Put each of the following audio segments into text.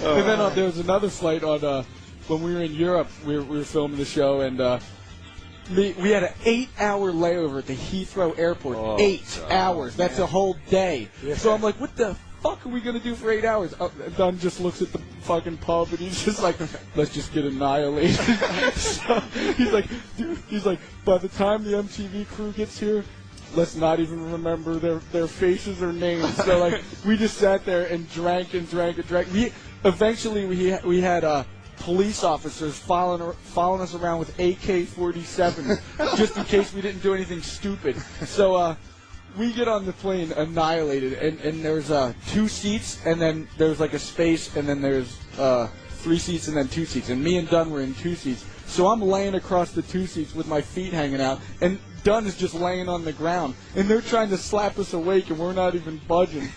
And then there was another flight on when we were in Europe. We were filming the show, and we had an 8-hour layover at the Heathrow Airport. Oh, 8 hours. That's a whole day. Yeah. So I'm like, what the fuck are we going to do for 8 hours? Dunn just looks at the fucking pub, and he's just like, let's just get annihilated. So he's like, by the time the MTV crew gets here, let's not even remember their faces or names. So like, we just sat there and drank and drank and drank. Eventually we had police officers following us around with AK-47s just in case we didn't do anything stupid. So we get on the plane annihilated, and there's 2 seats, and then there's like a space, and then there's 3 seats, and then 2 seats. And me and Dunn were in 2 seats. So I'm laying across the 2 seats with my feet hanging out, and Dunn is just laying on the ground. And they're trying to slap us awake, and we're not even budging.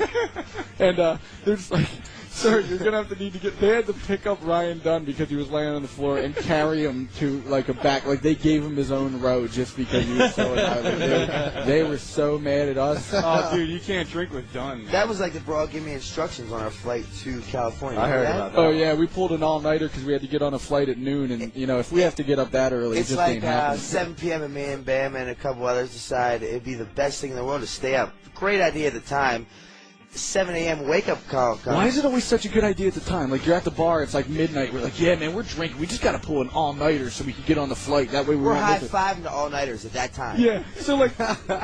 And they're just like, sir, you're going to have to need to get... They had to pick up Ryan Dunn because he was laying on the floor and carry him to, like, a back... Like, they gave him his own row just because he was so annihilated. They were so mad at us. Oh, dude, you can't drink with Dunn. Man. That was like the bro gave me instructions on our flight to California. I heard about that. Oh, yeah, we pulled an all-nighter because we had to get on a flight at noon. And, you know, if we have to get up that early, it's it just like ain't happening. 7 p.m. and me and Bam and a couple others decide it'd be the best thing in the world to stay up. Great idea at the time. 7 a.m. wake-up call comes. Why is it always such a good idea at the time? Like, you're at the bar, it's like midnight. We're like, yeah, man, we're drinking. We just got to pull an all-nighter so we can get on the flight. That way we're high-fiving the all-nighters at that time. Yeah. So, like,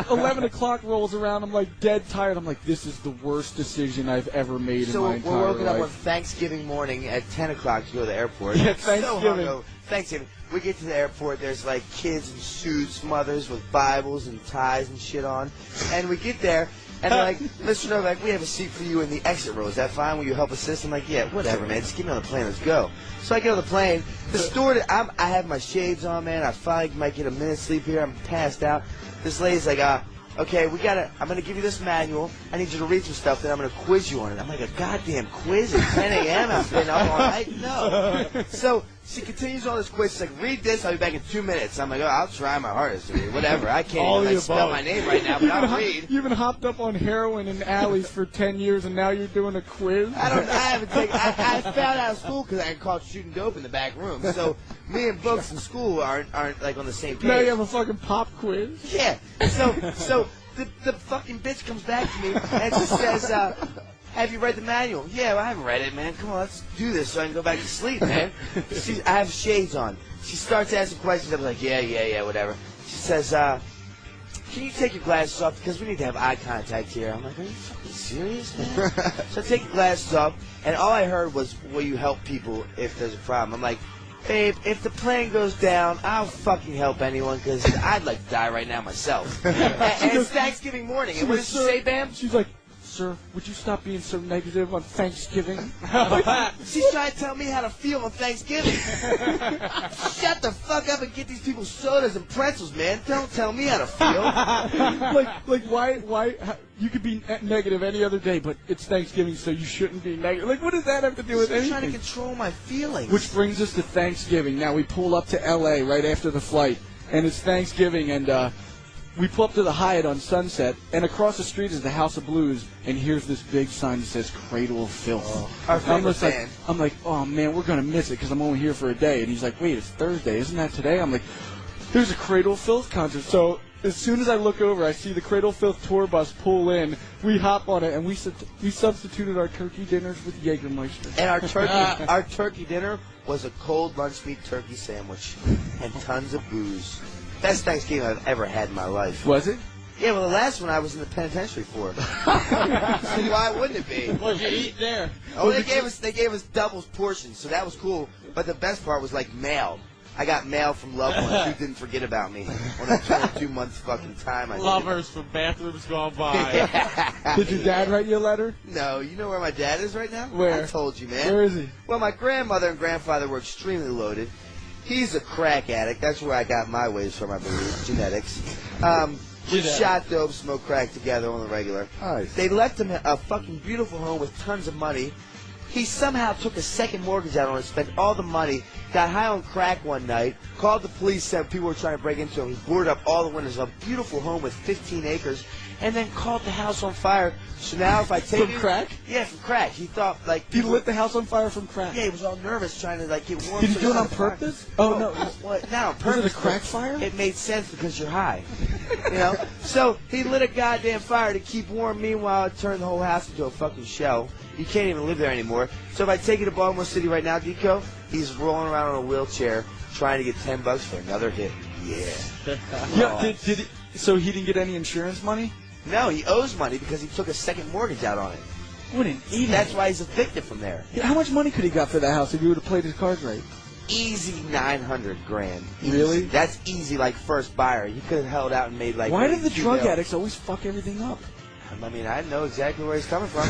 11 o'clock rolls around. I'm, like, dead tired. I'm like, this is the worst decision I've ever made in my entire life. So we're woken up on Thanksgiving morning at 10 o'clock to go to the airport. Yeah, Thanksgiving. So Thanksgiving. We get to the airport. There's, like, kids in suits, mothers with Bibles and ties and shit on. And we get there. And they're like, Mr. Novak, we have a seat for you in the exit row. Is that fine? Will you help assist? I'm like, yeah, whatever, man. Just get me on the plane. Let's go. So I get on the plane. The steward, I have my shades on, man. I finally might get a minute's sleep here. I'm passed out. This lady's like, okay, I'm going to give you this manual. I need you to read some stuff, then I'm going to quiz you on it. I'm like, a goddamn quiz at 10 a.m.? I've been up all night? No. So she continues on this quiz. She's like, read this. I'll be back in 2 minutes. I'm like, oh, I'll try my hardest to read. Whatever. I can't even spell my name right now, but I'll read. You've been hopped up on heroin in alleys for 10 years, and now you're doing a quiz? I found out of school because I got caught shooting dope in the back room. So me and books in school aren't like on the same page. Now you have a fucking pop quiz? Yeah. So the fucking bitch comes back to me and she says, have you read the manual? Yeah, well, I haven't read it, man. Come on, let's do this so I can go back to sleep, man. I have shades on. She starts asking questions. I'm like, yeah, whatever. She says, can you take your glasses off because we need to have eye contact here? I'm like, are you fucking serious, man? So I take the glasses off, and all I heard was, will you help people if there's a problem? I'm like, babe, if the plane goes down, I'll fucking help anyone because I'd like to die right now myself. And it's Thanksgiving morning. And what did she say, Bam? She's like, sir, would you stop being so negative on Thanksgiving? She's trying to tell me how to feel on Thanksgiving. Shut the fuck up and get these people sodas and pretzels, man. Don't tell me how to feel. like why? You could be negative any other day, but it's Thanksgiving, so you shouldn't be negative. Like, what does that have to do with anything? I'm trying to control my feelings. Which brings us to Thanksgiving. Now, we pull up to L.A. right after the flight, and it's Thanksgiving, and we pull up to the Hyatt on Sunset, and across the street is the House of Blues, and here's this big sign that says Cradle of Filth. Our favorite band. I'm like, oh, man, we're going to miss it because I'm only here for a day. And he's like, wait, it's Thursday. Isn't that today? I'm like, there's a Cradle of Filth concert. So as soon as I look over, I see the Cradle of Filth tour bus pull in. We hop on it, and we substituted our turkey dinners with Jägermeister. And our turkey dinner was a cold lunch meat turkey sandwich and tons of booze. Best Thanksgiving I've ever had in my life. Was it? Yeah, well, the last one I was in the penitentiary for. So why wouldn't it be? What'd you eat there? Oh, they gave us double portions, so that was cool. But the best part was like mail. I got mail from loved ones who didn't forget about me on that 22-month fucking time. Lovers from bathrooms gone by. Yeah. Did your dad write you a letter? No, you know where my dad is right now? Where? I told you, man. Where is he? Well, my grandmother and grandfather were extremely loaded. He's a crack addict. That's where I got my ways from, I believe. Genetics. We shot dope, smoked crack together on the regular. Nice. They left him a fucking beautiful home with tons of money. He somehow took a second mortgage out on it, spent all the money, got high on crack one night, called the police, said people were trying to break into him. He boarded up all the windows of a beautiful home with 15 acres. and then caught the house on fire. So now if I take From crack? Yeah, from crack. He thought like He lit the house on fire from crack. Yeah, he was all nervous trying to like get warm. Did he so do it it's on not a fire. purpose? Oh no. What? Not on Was purpose. it a crack fire? It made sense because you're high. You know? So he lit a goddamn fire to keep warm. Meanwhile, it turned the whole house into a fucking shell. You can't even live there anymore. So if I take you to Baltimore City right now, Deco, he's rolling around on a wheelchair trying to get $10 for another hit. Yeah. Yeah. Did he, so he didn't get any insurance money? No, he owes money because he took a second mortgage out on it. What an idiot. That's why he's evicted from there. Yeah, how much money could he got for that house if he would have played his cards right? Easy $900,000. Easy. Really? That's easy, like first buyer. He could have held out and made like. Why do the $2 drug bills. addicts always fuck everything up? I mean, I know exactly where he's coming from.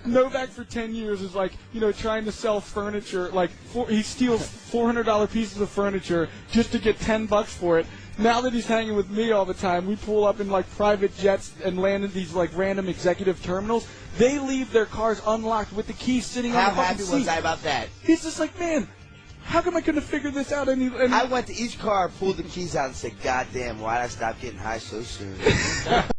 Novak for 10 years is like, trying to sell furniture. Like, he steals $400 pieces of furniture just to get $10 for it. Now that he's hanging with me all the time, we pull up in like private jets and land in these like random executive terminals. They leave their cars unlocked with the keys sitting How on the fucking happy seat. was I about that? He's just like, man, how come I couldn't have figured this out any I went to each car, pulled the keys out, and said, "God damn, why'd I stop getting high so soon?"